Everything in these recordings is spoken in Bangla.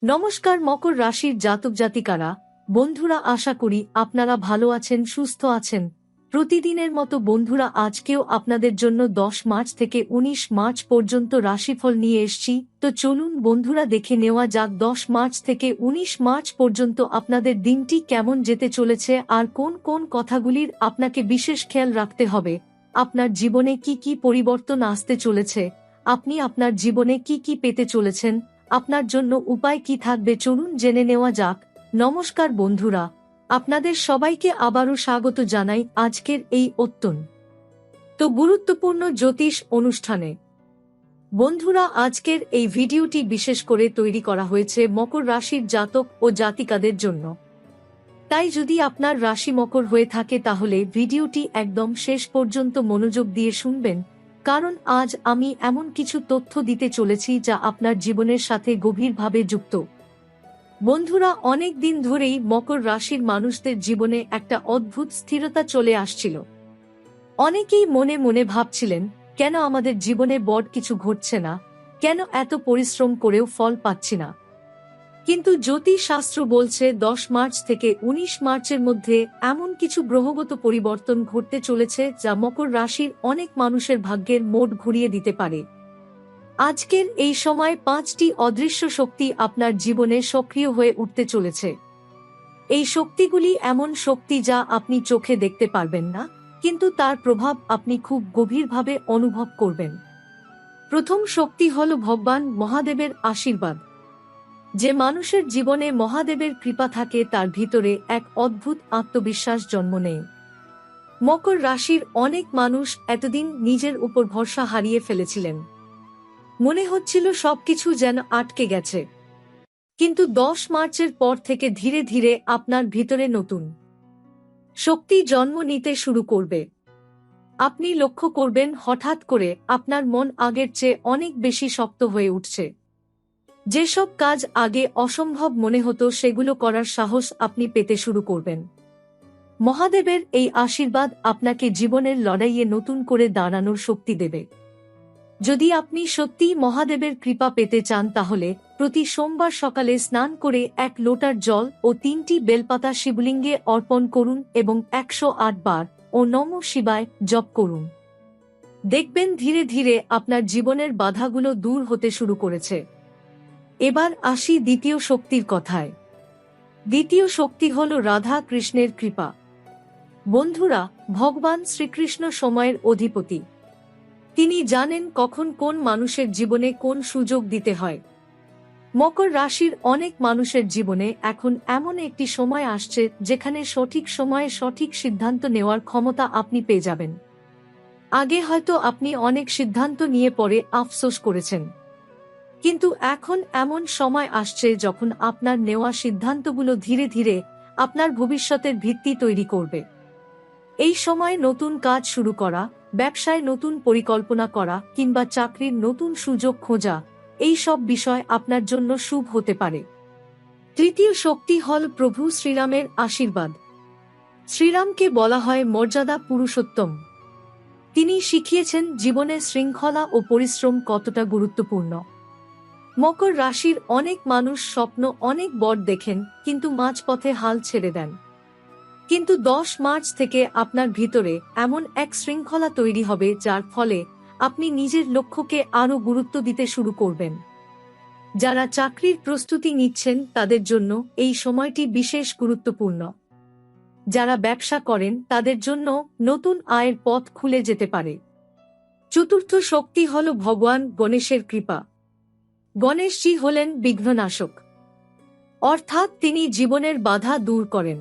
নমস্কার মকর রাশির জাতক জাতিকারা, বন্ধুরা, আশা করি আপনারা ভালো আছেন, সুস্থ আছেন। প্রতিদিনের মতো বন্ধুরা, আজকেও আপনাদের জন্য 10 মার্চ থেকে 19 মার্চ পর্যন্ত রাশিফল নিয়ে এসেছি। তো চলুন বন্ধুরা, দেখে নেওয়া যাক 10 মার্চ থেকে 19 মার্চ পর্যন্ত আপনাদের দিনটি কেমন যেতে চলেছে আর কোন কোন কথাগুলির আপনাকে বিশেষ খেয়াল রাখতে হবে। আপনার জীবনে কি কি পরিবর্তন আসতে চলেছে, আপনি আপনার জীবনে কি কি পেতে চলেছেন, আপনার জন্য উপায় কি থাকবে, চলুন জেনে নেওয়া যাক। নমস্কার বন্ধুরা, আপনাদের সবাইকে আবারও স্বাগত জানাই আজকের এই অত্যন্ত গুরুত্বপূর্ণ জ্যোতিষ অনুষ্ঠানে। বন্ধুরা, আজকের এই ভিডিওটি বিশেষ করে তৈরি করা হয়েছে মকর রাশির জাতক ও জাতিকাদের জন্য। তাই যদি আপনার রাশি মকর হয়ে থাকে তাহলে ভিডিওটি একদম শেষ পর্যন্ত মনোযোগ দিয়ে শুনবেন, কারণ আজ আমি এমন কিছু তথ্য দিতে চলেছি যা আপনার জীবনের সাথে গভীরভাবে যুক্ত। বন্ধুরা, অনেক দিন ধরেই মকর রাশির মানুষদের জীবনে একটা অদ্ভুত স্থিরতা চলে আসছিল। অনেকেই মনে মনে ভাবছিলেন, কেন আমাদের জীবনে বড় কিছু ঘটছে না, কেন এত পরিশ্রম করেও ফল পাচ্ছি না। কিন্তু জ্যোতিষশাস্ত্র বলছে 10 মার্চ থেকে 19 মার্চের মধ্যে এমন কিছু গ্রহগত পরিবর্তন ঘটতে চলেছে যা মকর রাশির অনেক মানুষের ভাগ্যের মোড় ঘুরিয়ে দিতে পারে। আজকের এই সময় 5টি অদৃশ্য শক্তি আপনার জীবনে সক্রিয় হয়ে উঠতে চলেছে। এই শক্তিগুলি এমন শক্তি যা আপনি চোখে দেখতে পারবেন না, কিন্তু তার প্রভাব আপনি খুব গভীরভাবে অনুভব করবেন। প্রথম শক্তি হল ভগবান মহাদেবের আশীর্বাদ। যে মানুষের জীবনে মহাদেবের কৃপা থাকে তার ভিতরে এক অদ্ভুত আত্মবিশ্বাস জন্ম নেয়। মকর রাশির অনেক মানুষ এতদিন নিজের উপর ভরসা হারিয়ে ফেলেছিলেন। মনে হচ্ছিল সবকিছু যেন আটকে গেছে। কিন্তু 10 মার্চের পর থেকে ধীরে ধীরে আপনার ভিতরে নতুন শক্তি জন্ম নিতে শুরু করবে। আপনি লক্ষ্য করবেন হঠাৎ করে আপনার মন আগের চেয়ে অনেক বেশি শক্ত হয়ে উঠছে। যেসব কাজ আগে অসম্ভব মনে হতো সেগুলো করার সাহস আপনি পেতে শুরু করবেন। মহাদেবের এই আশীর্বাদ আপনাকে জীবনের লড়াইয়ে নতুন করে দাঁড়ানোর শক্তি দেবে। যদি আপনি সত্যিই মহাদেবের কৃপা পেতে চান তাহলে প্রতি সোমবার সকালে স্নান করে 1 লোটার জল ও 3টি বেলপাতা শিবলিঙ্গে অর্পণ করুন এবং 108 বার ও নমঃ শিবায় জপ করুন। দেখবেন ধীরে ধীরে আপনার জীবনের বাধাগুলো দূর হতে শুরু করেছে। এবার আসি দ্বিতীয় শক্তির কথায়। দ্বিতীয় শক্তি হল রাধা কৃষ্ণের কৃপা। বন্ধুরা, ভগবান শ্রীকৃষ্ণ সময়ের অধিপতি। তিনি জানেন কখন কোন মানুষের জীবনে কোন সুযোগ দিতে হয়। মকর রাশির অনেক মানুষের জীবনে এখন এমন একটি সময় আসছে যেখানে সঠিক সময়ে সঠিক সিদ্ধান্ত নেওয়ার ক্ষমতা আপনি পেয়ে যাবেন। আগে হয়তো আপনি অনেক সিদ্ধান্ত নিয়ে পরে আফসোস করেছেন, কিন্তু এখন এমন সময় আসছে যখন আপনার নেওয়া সিদ্ধান্তগুলো ধীরে ধীরে আপনার ভবিষ্যতের ভিত্তি তৈরি করবে। এই সময় নতুন কাজ শুরু করা, ব্যবসায় নতুন পরিকল্পনা করা কিংবা চাকরির নতুন সুযোগ খোঁজা, এই সব বিষয় আপনার জন্য শুভ হতে পারে। তৃতীয় শক্তি হল প্রভু শ্রীরামের আশীর্বাদ। শ্রীরামকে বলা হয় মর্যাদা পুরুষোত্তম। তিনি শিখিয়েছেন জীবনে শৃঙ্খলা ও পরিশ্রম কতটা গুরুত্বপূর্ণ। মকর রাশির অনেক মানুষ স্বপ্ন অনেক বড় দেখেন কিন্তু মাঝপথে হাল ছেড়ে দেন। কিন্তু 10 মার্চ থেকে আপনার ভিতরে এমন এক শৃঙ্খলা তৈরি হবে যার ফলে আপনি নিজের লক্ষ্যকে আরও গুরুত্ব দিতে শুরু করবেন। যারা চাকরির প্রস্তুতি নিচ্ছেন তাদের জন্য এই সময়টি বিশেষ গুরুত্বপূর্ণ। যারা ব্যবসা করেন তাদের জন্য নতুন আয়ের পথ খুলে যেতে পারে। চতুর্থ শক্তি হল ভগবান গণেশের কৃপা। গণেশজি হলেন বিঘ্ননাশক, অর্থাৎ তিনি জীবনের বাধা দূর করেন।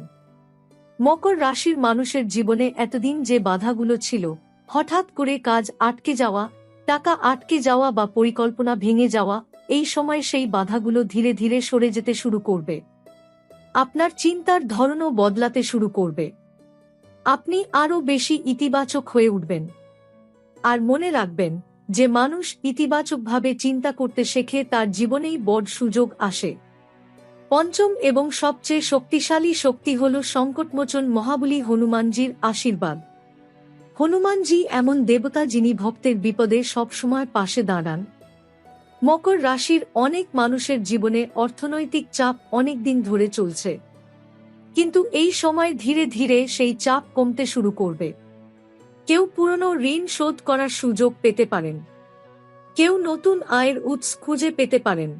মকর রাশির মানুষের জীবনে এতদিন যে বাধাগুলো ছিল, হঠাৎ করে কাজ আটকে যাওয়া, টাকা আটকে যাওয়া বা পরিকল্পনা ভেঙে যাওয়া, এই সময় সেই বাধাগুলো ধীরে ধীরে সরে যেতে শুরু করবে। আপনার চিন্তার ধরনও বদলাতে শুরু করবে। আপনি আরও বেশি ইতিবাচক হয়ে উঠবেন। আর মনে রাখবেন, যে মানুষ ইতিবাচকভাবে চিন্তা করতে শেখে তার জীবনেই বড় সুযোগ আসে। পঞ্চম এবং সবচেয়ে শক্তিশালী শক্তি হল সংকটমোচন মহাবলী হনুমানজির আশীর্বাদ। হনুমানজি এমন দেবতা যিনি ভক্তের বিপদে সবসময় পাশে দাঁড়ান। মকর রাশির অনেক মানুষের জীবনে অর্থনৈতিক চাপ অনেক দিন ধরে চলছে, কিন্তু এই সময় ধীরে ধীরে সেই চাপ কমতে শুরু করবে। কেউ পুরনো ঋণ শোধ করার সুযোগ পেতে পারেন, কেউ নতুন আয়ের উৎস খুঁজে পেতে পারেন,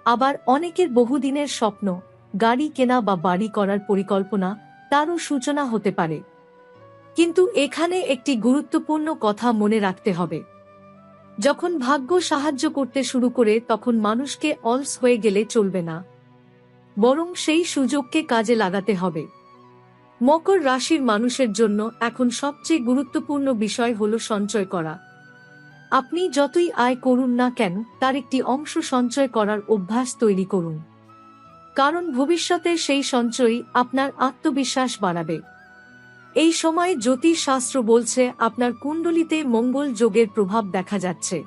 আবার অনেকের বহুদিনের স্বপ্ন, গাড়ি কেনা বা বাড়ি করার পরিকল্পনা, তারও সূচনা হতে পারে। কিন্তু এখানে একটি গুরুত্বপূর্ণ কথা মনে রাখতে হবে। যখন ভাগ্য সাহায্য করতে শুরু করে তখন মানুষকে অলস হয়ে গেলে চলবে না, বরং সেই সুযোগকে কাজে লাগাতে হবে। মকর রাশির মানুষের জন্য এখন সবচেয়ে গুরুত্বপূর্ণ বিষয় হল সঞ্চয় করা। আপনি যতই আয় করুন না কেন, তার একটি অংশ সঞ্চয় করার অভ্যাস তৈরি করুন, কারণ ভবিষ্যতে সেই সঞ্চয়ই আপনার আত্মবিশ্বাস বাড়াবে। এই সময় জ্যোতিষশাস্ত্র বলছে আপনার কুণ্ডলিতে মঙ্গল যোগের প্রভাব দেখা যাচ্ছে।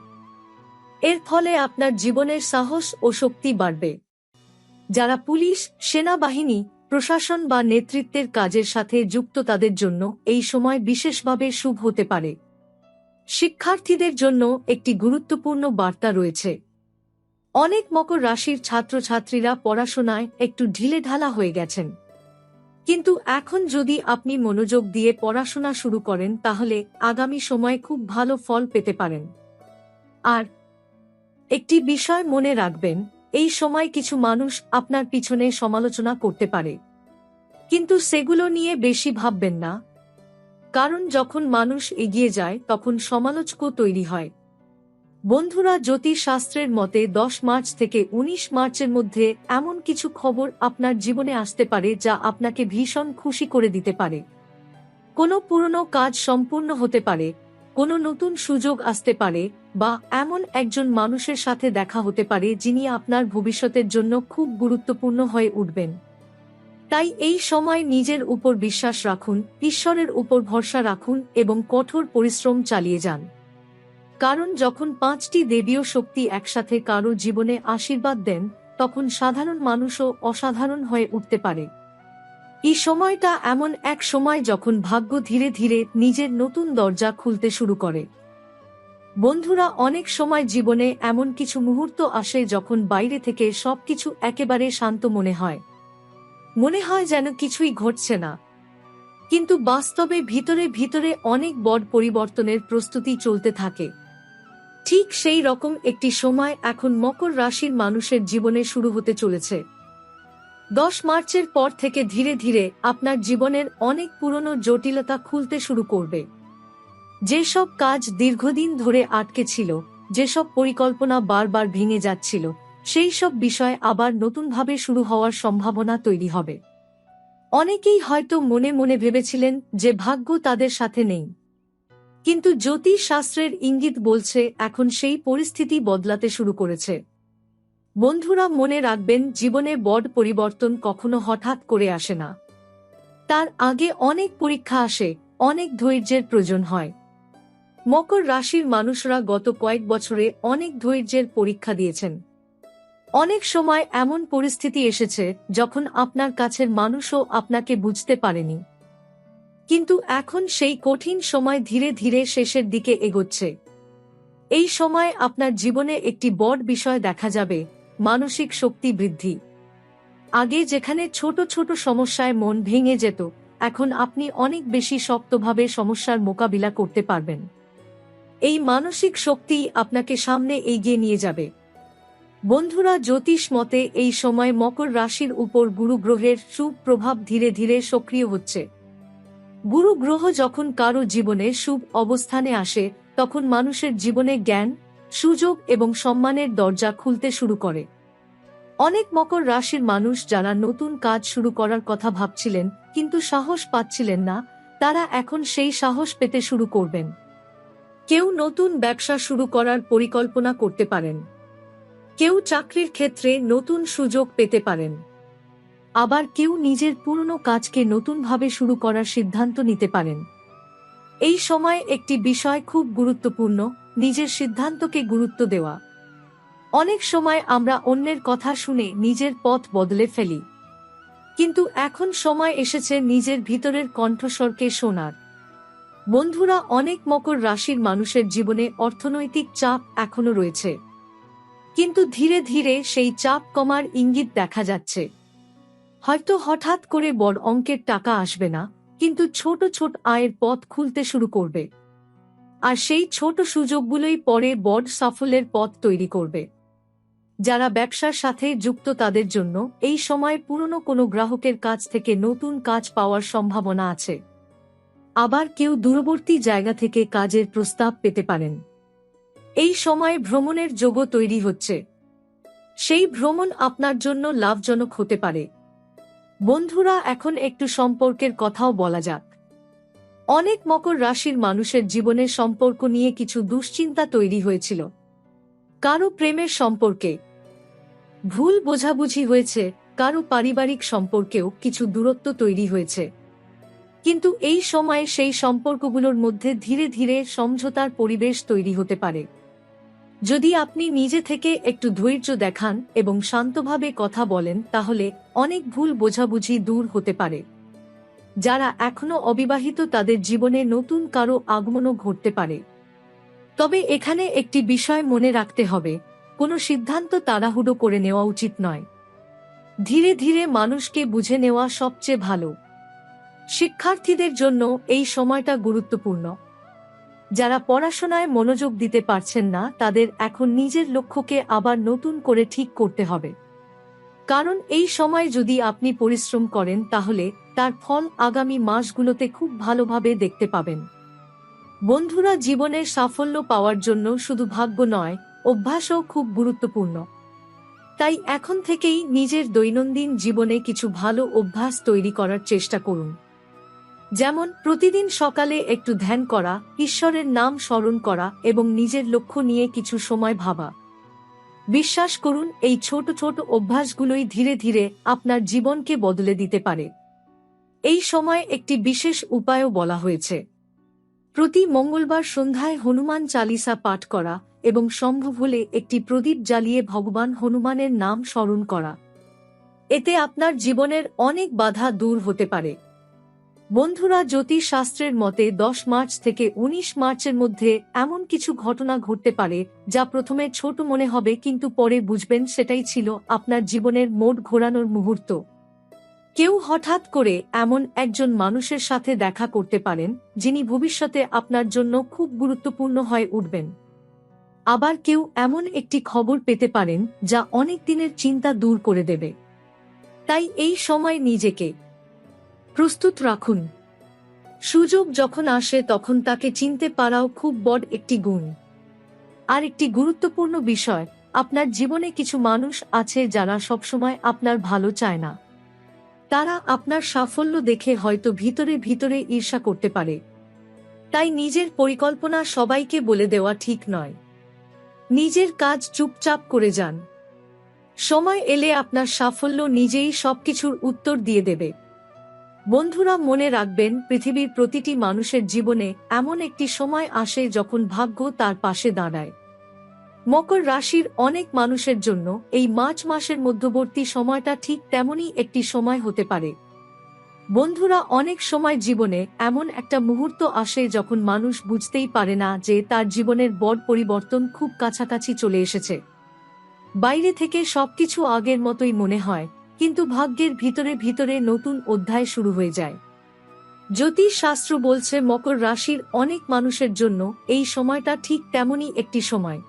এর ফলে আপনার জীবনের সাহস ও শক্তি বাড়বে। যারা পুলিশ, সেনাবাহিনী, প্রশাসন বা নেতৃত্বের কাজের সাথে যুক্ত তাদের জন্য এই সময় বিশেষভাবে শুভ হতে পারে। শিক্ষার্থীদের জন্য একটি গুরুত্বপূর্ণ বার্তা রয়েছে। অনেক মকর রাশির ছাত্রছাত্রীরা পড়াশোনায় একটু ঢিলেঢালা হয়ে গেছেন, কিন্তু এখন যদি আপনি মনোযোগ দিয়ে পড়াশোনা শুরু করেন তাহলে আগামী সময়ে খুব ভালো ফল পেতে পারেন। আর একটি বিষয় মনে রাখবেন, এই সময় কিছু মানুষ আপনার পিছনে সমালোচনা করতে পারে, কিন্তু সেগুলো নিয়ে বেশি ভাববেন না, কারণ যখন মানুষ এগিয়ে যায় তখন সমালোচকও তৈরি হয়। বন্ধুরা, জ্যোতিষশাস্ত্রের মতে 10 মার্চ থেকে 19 মার্চের মধ্যে এমন কিছু খবর আপনার জীবনে আসতে পারে যা আপনাকে ভীষণ খুশি করে দিতে পারে। কোনো পুরনো কাজ সম্পূর্ণ হতে পারে, কোনো নতুন সুযোগ আসতে পারে, বা এমন একজন মানুষের সাথে দেখা হতে পারে যিনি আপনার ভবিষ্যতের জন্য খুব গুরুত্বপূর্ণ হয়ে উঠবেন। তাই এই সময় নিজের উপর বিশ্বাস রাখুন, ঈশ্বরের উপর ভরসা রাখুন এবং কঠোর পরিশ্রম চালিয়ে যান। কারণ যখন 5টি দেবীয় শক্তি একসাথে কারো জীবনে আশীর্বাদ দেন, তখন সাধারণ মানুষও অসাধারণ হয়ে উঠতে পারে। এই সময়টা এমন এক সময় যখন ভাগ্য ধীরে ধীরে নিজের নতুন দরজা খুলতে শুরু করে। বন্ধুরা, অনেক সময় জীবনে এমন কিছু মুহূর্ত আসে যখন বাইরে থেকে সবকিছু একেবারে শান্ত মনে হয় যেন কিছুই ঘটছে না, কিন্তু বাস্তবে ভিতরে ভিতরে অনেক বড় পরিবর্তনের প্রস্তুতি চলতে থাকে। ঠিক সেই রকম একটি সময় এখন মকর রাশির মানুষের জীবনে শুরু হতে চলেছে। 10 মার্চের পর থেকে ধীরে ধীরে আপনার জীবনের অনেক পুরনো জটিলতা খুলতে শুরু করবে। যেসব কাজ দীর্ঘদিন ধরে আটকে ছিল, যেসব পরিকল্পনা বারবার ভেঙে যাচ্ছিল, সেই সব বিষয় আবার নতুনভাবে শুরু হওয়ার সম্ভাবনা তৈরি হবে। অনেকেই হয়তো মনে মনে ভেবেছিলেন যে ভাগ্য তাদের সাথে নেই, কিন্তু জ্যোতিষ শাস্ত্রের ইঙ্গিত বলছে এখন সেই পরিস্থিতি বদলাতে শুরু করেছে। বন্ধুরা, মনে রাখবেন, জীবনে বড় পরিবর্তন কখনো হঠাৎ করে আসে না। তার আগে অনেক পরীক্ষা আসে, অনেক ধৈর্যের প্রয়োজন হয়। মকর রাশির মানুষরা গত কয়েক বছরে অনেক ধৈর্যের পরীক্ষা দিয়েছেন। অনেক সময় এমন পরিস্থিতি এসেছে যখন আপনার কাছের মানুষও আপনাকে বুঝতে পারেনি, কিন্তু এখন সেই কঠিন সময় ধীরে ধীরে শেষের দিকে এগোচ্ছে। এই সময় আপনার জীবনে একটি বড় বিষয় দেখা যাবে, মানসিক শক্তি বৃদ্ধি। আগে যেখানে ছোট ছোট সমস্যায় মন ভেঙে যেত, এখন আপনি অনেক বেশি শক্তভাবে সমস্যার মোকাবিলা করতে পারবেন। এই মানসিক শক্তি আপনাকে সামনে এগিয়ে নিয়ে যাবে। বন্ধুরা, জ্যোতিষ মতে এই সময় মকর রাশির উপর গুরু গ্রহের শুভ প্রভাব ধীরে ধীরে সক্রিয় হচ্ছে। গুরু গ্রহ যখন কারো জীবনে শুভ অবস্থানে আসে, তখন মানুষের জীবনে জ্ঞান, সুযোগ এবং সম্মানের দরজা খুলতে শুরু করে। অনেক মকর রাশির মানুষ যারা নতুন কাজ শুরু করার কথা ভাবছিলেন কিন্তু সাহস পাচ্ছিলেন না, তারা এখন সেই সাহস পেতে শুরু করবেন। কেউ নতুন ব্যবসা শুরু করার পরিকল্পনা করতে পারেন, কেউ চাকরির ক্ষেত্রে নতুন সুযোগ পেতে পারেন, আবার কেউ নিজের পুরনো কাজকে নতুনভাবে শুরু করার সিদ্ধান্ত নিতে পারেন। এই সময় একটি বিষয় খুব গুরুত্বপূর্ণ, নিজের সিদ্ধান্তকে গুরুত্ব দেওয়া। অনেক সময় আমরা অন্যের কথা শুনে নিজের পথ বদলে ফেলি, কিন্তু এখন সময় এসেছে নিজের ভিতরের কণ্ঠস্বরকে শোনার। বন্ধুরা, অনেক মকর রাশির মানুষের জীবনে অর্থনৈতিক চাপ এখনো রয়েছে। কিন্তু ধীরে ধীরে সেই চাপ কমার ইঙ্গিত দেখা যাচ্ছে। হয়তো হঠাৎ করে বড় অঙ্কের টাকা আসবে না, কিন্তু ছোট ছোট আয়ের পথ খুলতে শুরু করবে। আর সেই ছোট সুযোগগুলোই পরে বড় সাফল্যের পথ তৈরি করবে। যারা ব্যবসার সাথে যুক্ত তাদের জন্য এই সময় পুরনো কোনো গ্রাহকের কাছ থেকে নতুন কাজ পাওয়ার সম্ভাবনা আছে। আবার কেউ দূরবর্তী জায়গা থেকে কাজের প্রস্তাব পেতে পারেন। এই সময় ভ্রমণের যোগও তৈরি হচ্ছে। সেই ভ্রমণ আপনার জন্য লাভজনক হতে পারে। বন্ধুরা, এখন একটু সম্পর্কের কথাও বলা যাক। অনেক মকর রাশির মানুষের জীবনের সম্পর্ক নিয়ে কিছু দুশ্চিন্তা তৈরি হয়েছিল। কারো প্রেমের সম্পর্কে ভুল বোঝাবুঝি হয়েছে, কারো পারিবারিক সম্পর্কেও কিছু দূরত্ব তৈরি হয়েছে। কিন্তু এই সময়ে সেই সম্পর্কগুলোর মধ্যে ধীরে ধীরে সমঝোতার পরিবেশ তৈরি হতে পারে। যদি আপনি নিজে থেকে একটু ধৈর্য দেখান এবং শান্তভাবে কথা বলেন, তাহলে অনেক ভুল বোঝাবুঝি দূর হতে পারে। যারা এখনো অবিবাহিত তাদের জীবনে নতুন কারো আগমনও ঘটতে পারে। তবে এখানে একটি বিষয় মনে রাখতে হবে, কোনো সিদ্ধান্ত তাড়াহুড়ো করে নেওয়া উচিত নয়। ধীরে ধীরে মানুষকে বুঝে নেওয়া সবচেয়ে ভালো। শিক্ষার্থীদের জন্য এই সময়টা গুরুত্বপূর্ণ। যারা পড়াশোনায় মনোযোগ দিতে পারছেন না তাদের এখন নিজের লক্ষ্যকে আবার নতুন করে ঠিক করতে হবে। কারণ এই সময় যদি আপনি পরিশ্রম করেন তাহলে তার ফল আগামী মাসগুলোতে খুব ভালোভাবে দেখতে পাবেন। বন্ধুরা, জীবনের সাফল্য পাওয়ার জন্য শুধু ভাগ্য নয়, অভ্যাসও খুব গুরুত্বপূর্ণ। তাই এখন থেকেই নিজের দৈনন্দিন জীবনে কিছু ভালো অভ্যাস তৈরি করার চেষ্টা করুন। যেমন প্রতিদিন সকালে একটু ধ্যান করা, ঈশ্বরের নাম স্মরণ করা এবং নিজের লক্ষ্য নিয়ে কিছু সময় ভাবা। বিশ্বাস করুন, এই ছোট ছোট অভ্যাসগুলোই ধীরে ধীরে আপনার জীবনকে বদলে দিতে পারে। এই সময় একটি বিশেষ উপায়ও বলা হয়েছে। প্রতি মঙ্গলবার সন্ধ্যায় হনুমান চালিসা পাঠ করা এবং সম্ভব হলে একটি প্রদীপ জ্বালিয়ে ভগবান হনুমানের নাম স্মরণ করা। এতে আপনার জীবনের অনেক বাধা দূর হতে পারে। বন্ধুরা, জ্যোতিষ শাস্ত্রের মতে 10 মার্চ থেকে 19 মার্চের মধ্যে এমন কিছু ঘটনা ঘটতে পারে যা প্রথমে ছোট মনে হবে, কিন্তু পরে বুঝবেন সেটাই ছিল আপনার জীবনের মোড় ঘোরানোর মুহূর্ত। কেউ হঠাৎ করে এমন একজন মানুষের সাথে দেখা করতে পারেন যিনি ভবিষ্যতে আপনার জন্য খুব গুরুত্বপূর্ণ হয়ে উঠবেন। আবার কেউ এমন একটি খবর পেতে পারেন যা অনেক দিনের চিন্তা দূর করে দেবে। তাই এই সময় নিজেকে প্রস্তুত রাখুন। সুযোগ যখন আসে তখন তাকে চিনতে পারাও খুব বড় একটি গুণ। আর একটি গুরুত্বপূর্ণ বিষয়, আপনার জীবনে কিছু মানুষ আছে যারা সবসময় আপনার ভালো চায় না। তারা আপনার সাফল্য দেখে হয়তো ভিতরে ভিতরে ঈর্ষা করতে পারে। তাই নিজের পরিকল্পনা সবাইকে বলে দেওয়া ঠিক নয়। নিজের কাজ চুপচাপ করে যান। সময় এলে আপনার সাফল্য নিজেই সবকিছুর উত্তর দিয়ে দেবে। বন্ধুরা, মনে রাখবেন, পৃথিবীর প্রতিটি মানুষের জীবনে এমন একটি সময় আসে যখন ভাগ্য তার পাশে দাঁড়ায়। মকর রাশির অনেক মানুষের জন্য এই মার্চ মাসের মধ্যবর্তী সময়টা ঠিক তেমনই একটি সময় হতে পারে। বন্ধুরা, অনেক সময় জীবনে এমন একটা মুহূর্ত আসে যখন মানুষ বুঝতেই পারে না যে তার জীবনের বড় পরিবর্তন খুব কাছাকাছি চলে এসেছে। বাইরে থেকে সবকিছু আগের মতোই মনে হয়, কিন্তু ভাগ্যের ভিতরে ভিতরে নতুন অধ্যায় শুরু হয়ে যায়। জ্যোতিষ শাস্ত্র বলছে মকর রাশির অনেক মানুষের জন্য এই সময়টা ঠিক তেমনই একটি সময়।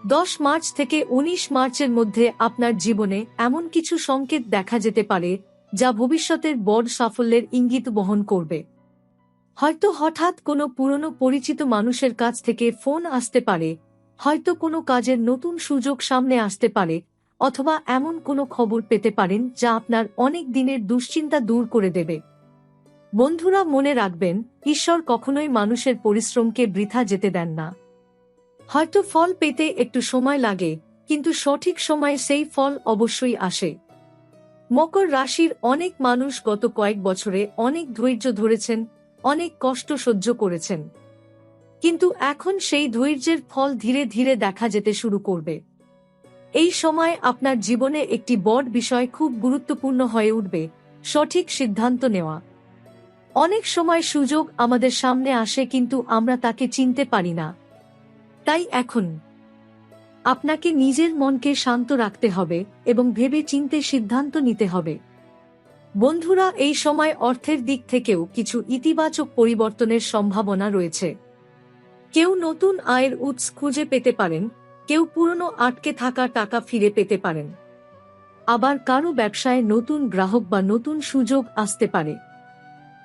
10 মার্চ থেকে 19 মার্চের মধ্যে আপনার জীবনে এমন কিছু সংকেত দেখা যেতে পারে যা ভবিষ্যতের বড় সাফল্যের ইঙ্গিত বহন করবে। হয়তো হঠাৎ কোনো পুরনো পরিচিত মানুষের কাছ থেকে ফোন আসতে পারে, হয়তো কোনো কাজের নতুন সুযোগ সামনে আসতে পারে, অথবা এমন কোনো খবর পেতে পারেন যা আপনার অনেক দিনের দুশ্চিন্তা দূর করে দেবে। বন্ধুরা, মনে রাখবেন, ঈশ্বর কখনোই মানুষের পরিশ্রমকে বৃথা যেতে দেন না। হয়তো ফল পেতে একটু সময় লাগে, কিন্তু সঠিক সময়ে সেই ফল অবশ্যই আসে। মকর রাশির অনেক মানুষ গত কয়েক বছরে অনেক ধৈর্য ধরেছেন, অনেক কষ্ট সহ্য করেছেন। কিন্তু এখন সেই ধৈর্যের ফল ধীরে ধীরে দেখা যেতে শুরু করবে। এই সময় আপনার জীবনে একটি বড় বিষয় খুব গুরুত্বপূর্ণ হয়ে উঠবে, সঠিক সিদ্ধান্ত নেওয়া। অনেক সময় সুযোগ আমাদের সামনে আসে কিন্তু আমরা তাকে চিনতে পারি না। তাই এখন আপনাকে নিজের মনকে শান্ত রাখতে হবে এবং ভেবে চিন্তে সিদ্ধান্ত নিতে হবে। বন্ধুরা, এই সময় অর্থের দিক থেকেও কিছু ইতিবাচক পরিবর্তনের সম্ভাবনা রয়েছে। কেউ নতুন আয়ের উৎস খুঁজে পেতে পারেন, কেউ পুরনো আটকে থাকা টাকা ফিরে পেতে পারেন। আবার কারো ব্যবসায় নতুন গ্রাহক বা নতুন সুযোগ আসতে পারে।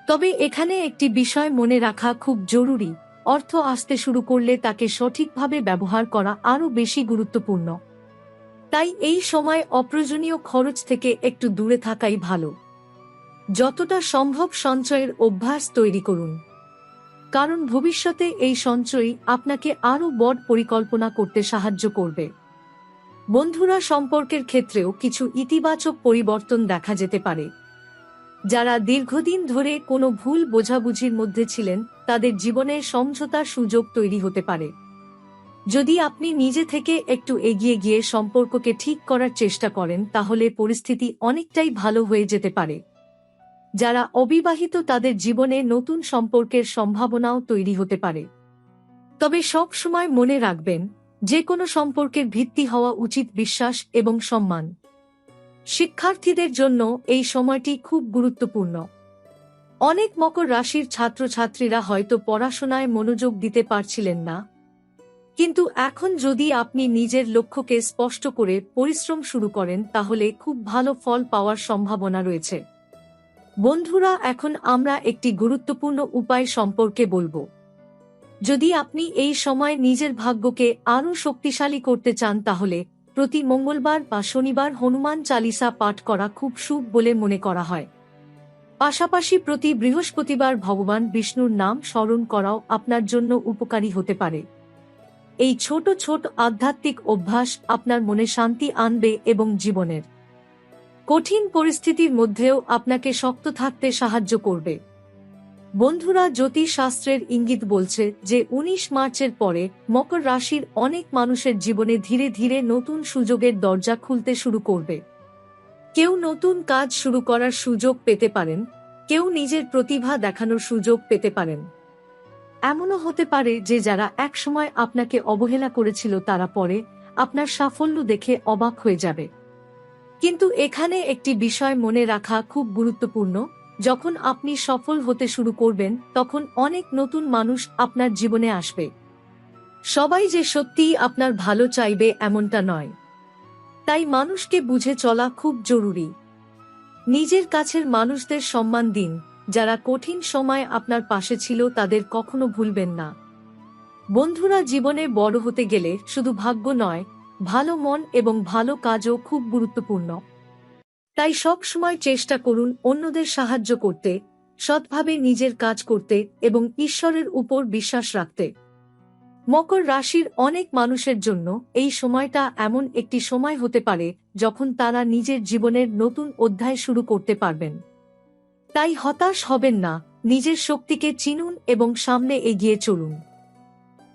তবে এখানে একটি বিষয় মনে রাখা খুব জরুরি, অর্থ আসতে শুরু করলে তাকে সঠিকভাবে ব্যবহার করা আরও বেশি গুরুত্বপূর্ণ। তাই এই সময় অপ্রয়োজনীয় খরচ থেকে একটু দূরে থাকাই ভালো। যতটা সম্ভব সঞ্চয়ের অভ্যাস তৈরি করুন, কারণ ভবিষ্যতে এই সঞ্চয় আপনাকে আরও বড় পরিকল্পনা করতে সাহায্য করবে। বন্ধুরা, সম্পর্কের ক্ষেত্রেও কিছু ইতিবাচক পরিবর্তন দেখা যেতে পারে। যারা দীর্ঘদিন ধরে কোনো ভুল বোঝাবুঝির মধ্যে ছিলেন, তাদের জীবনে সমঝোতার সুযোগ তৈরি হতে পারে। যদি আপনি নিজে থেকে একটু এগিয়ে গিয়ে সম্পর্ককে ঠিক করার চেষ্টা করেন, তাহলে পরিস্থিতি অনেকটাই ভালো হয়ে যেতে পারে। যারা অবিবাহিত, তাদের জীবনে নতুন সম্পর্কের সম্ভাবনাও তৈরি হতে পারে। তবে সব সময় মনে রাখবেন, যে কোনো সম্পর্কের ভিত্তি হওয়া উচিত বিশ্বাস এবং সম্মান। শিক্ষার্থীদের জন্য এই সময়টি খুব গুরুত্বপূর্ণ। অনেক মকর রাশির ছাত্রছাত্রীরা হয়তো পড়াশোনায় মনোযোগ দিতে পারছিলেন না, কিন্তু এখন যদি আপনি নিজের লক্ষ্যকে স্পষ্ট করে পরিশ্রম শুরু করেন, তাহলে খুব ভালো ফল পাওয়ার সম্ভাবনা রয়েছে। বন্ধুরা, এখন আমরা একটি গুরুত্বপূর্ণ উপায় সম্পর্কে বলবো। যদি আপনি এই সময় নিজের ভাগ্যকে আরও শক্তিশালী করতে চান, তাহলে প্রতি মঙ্গলবার বা শনিবার হনুমান চালিসা পাঠ করা খুব শুভ বলে মনে করা হয়। পাশাপাশি প্রতি বৃহস্পতিবার ভগবান বিষ্ণুর নাম স্মরণ করাও আপনার জন্য উপকারী হতে পারে। এই ছোট ছোট আধ্যাত্মিক অভ্যাস আপনার মনে শান্তি আনবে এবং জীবনের কঠিন পরিস্থিতির মধ্যেও আপনাকে শক্ত থাকতে সাহায্য করবে। বন্ধুরা, জ্যোতিষ শাস্ত্রের ইঙ্গিত বলছে যে ১৯ মার্চের পরে মকর রাশির অনেক মানুষের জীবনে ধীরে ধীরে নতুন সুযোগের দরজা খুলতে শুরু করবে। কেউ নতুন কাজ শুরু করার সুযোগ পেতে পারেন, কেউ নিজের প্রতিভা দেখানোর সুযোগ পেতে পারেন। এমনও হতে পারে যে যারা একসময় আপনাকে অবহেলা করেছিল, তারা পরে আপনার সাফল্য দেখে অবাক হয়ে যাবে। কিন্তু এখানে একটি বিষয় মনে রাখা খুব গুরুত্বপূর্ণ, যখন আপনি সফল হতে শুরু করবেন, তখন অনেক নতুন মানুষ আপনার জীবনে আসবে। সবাই যে সত্যিই আপনার ভালো চাইবে এমনটা নয়। তাই মানুষকে বুঝে চলা খুব জরুরি। নিজের কাছের মানুষদের সম্মান দিন। যারা কঠিন সময় আপনার পাশে ছিল, তাদের কখনো ভুলবেন না। বন্ধুরা, জীবনে বড় হতে গেলে শুধু ভাগ্য নয়, ভালো মন এবং ভালো কাজও খুব গুরুত্বপূর্ণ। তাই সব সময় চেষ্টা করুন অন্যদের সাহায্য করতে, সৎভাবে নিজের কাজ করতে এবং ঈশ্বরের উপর বিশ্বাস রাখতে। মকর রাশির অনেক মানুষের জন্য এই সময়টা এমন একটি সময় হতে পারে যখন তারা নিজের জীবনের নতুন অধ্যায় শুরু করতে পারবেন। তাই হতাশ হবেন না, নিজের শক্তিকে চিনুন এবং সামনে এগিয়ে চলুন।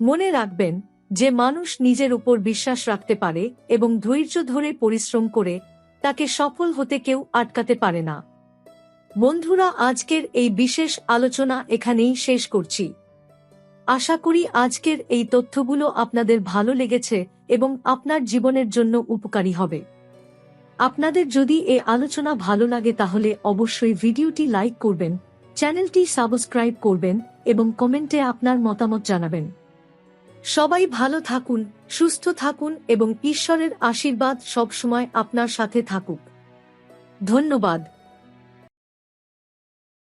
মনে রাখবেন, যে মানুষ নিজের উপর বিশ্বাস রাখতে পারে এবং ধৈর্য ধরে পরিশ্রম করে, তাকে সফল হতে কেউ আটকাতে পারে না। বন্ধুরা, আজকের এই বিশেষ আলোচনা এখানেই শেষ করছি। আশা করি আজকের এই তথ্যগুলো আপনাদের ভালো লেগেছে এবং আপনার জীবনের জন্য উপকারী হবে। আপনাদের যদি এই আলোচনা ভালো লাগে, তাহলে অবশ্যই ভিডিওটি লাইক করবেন, চ্যানেলটি সাবস্ক্রাইব করবেন এবং কমেন্টে আপনার মতামত জানাবেন। সবাই ভালো থাকুন, সুস্থ থাকুন এবং ঈশ্বরের আশীর্বাদ সবসময় আপনার সাথে থাকুক। ধন্যবাদ।